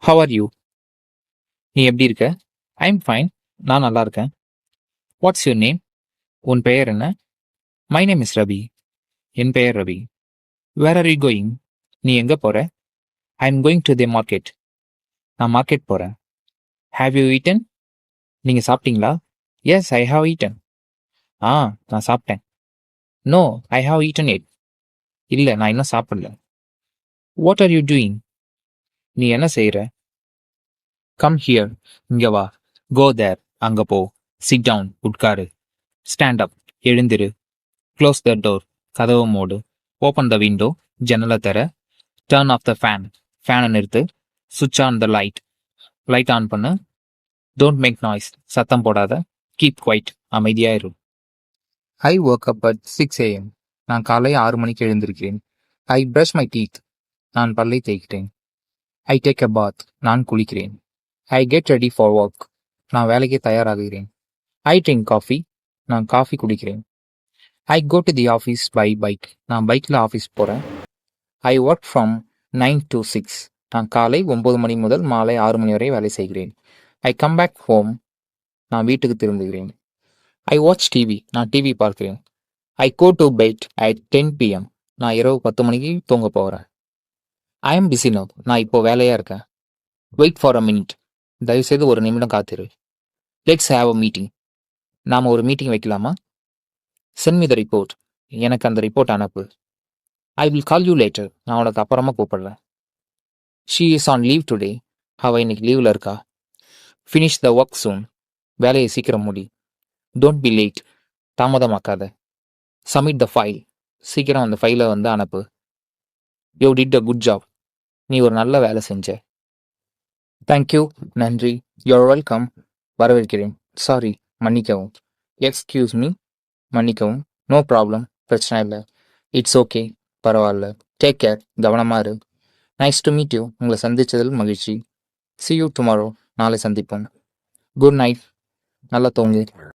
How are you? நீ எப்படி இருக்க? I'm fine. நான் நல்லா இருக்கேன். What's your name? உன் பெயர் என்ன? My name is Ravi. என் பெயர் Ravi. Where are you going? நீ எங்கே போற? I am going to the market. நான் மார்க்கெட் போகிறேன். Have you eaten? நீங்கள் சாப்பிட்டீங்களா? Yes, I have eaten. ஆ, நான் சாப்பிட்டேன். No, I have eaten it. இல்லை, நான் இன்னும் சாப்பிடல. What are you doing? நீ என்ன செய்கிற? கம் ஹியர், இங்கே வா. கோ தேர், அங்கே போ. சிட் டவுன், உட்காரு. ஸ்டாண்ட் அப், எழுந்திரு. க்ளோஸ் த டோர், கதவை மூடு. ஓப்பன் த விண்டோ, ஜன்னலை தர. டர்ன் ஆஃப் த ஃபேன், ஃபேனை நிறுத்து. சுவிட்ச் on the light, light on பண்ணு. டோன்ட் மேக் நாய்ஸ், சத்தம் போடாத. கீப் குவைட், அமைதியாக இரு. I woke up at 6 AM. நான் காலை 6 மணிக்கு எழுந்திருக்கிறேன். I brush my teeth. நான் பல்லை தேய்க்கிறேன். I take a bath. நான் குளிக்கிறேன். I get ready for work. நான் வேலைக்கு தயாராகிறேன். I drink coffee. நான் காஃபி குடிக்கிறேன். I go to the office by bike. நான் பைக்கில் ஆஃபீஸ் போகிறேன். I work from 9 to 6. நான் காலை 9 மணி முதல் மாலை 6 மணி வரை வேலை செய்கிறேன். I come back home. நான் வீட்டுக்கு திரும்புகிறேன். I watch TV. நான் டிவி பார்க்கிறேன். I go to bed at 10 PM. நான் இரவு 10 மணிக்கு தூங்க போகிறேன். I am busy now. நான் இப்போ வேலையாக இருக்கேன். Wait for a minute. தயவுசெய்து ஒரு நிமிடம் காத்திரு. Let's have a meeting. நாம் ஒரு மீட்டிங் வைக்கலாமா? Send me the report. எனக்கு அந்த ரிப்போர்ட் அனுப்பு. I will call you later. நான் உனக்கு அப்புறமா கூப்பிடுறேன். She is on leave today. அவள் இன்னைக்கு லீவில் இருக்கா. Finish the work soon. வேலையை சீக்கிரம் முடி. Don't be late. தாமதமாக்காத. Submit the file. சீக்கிரம் அந்த ஃபைலை அனுப்பு. You did a good job. நீ ஒரு நல்ல வேலை செஞ்ச. தேங்க்யூ, நன்றி. You're welcome. வரவேற்கிறேன். சாரி, மன்னிக்கவும். எக்ஸ்கியூஸ் மீ, மன்னிக்கவும். நோ ப்ராப்ளம், பிரச்சனை இல்லை. இட்ஸ் ஓகே, பரவாயில்ல. டேக் கேர், கவனமாக இரு. Nice to meet you. உங்களை சந்தித்ததில் மகிழ்ச்சி. See you tomorrow. நாளை சந்திப்போம். Good night. நல்லா தூங்கு.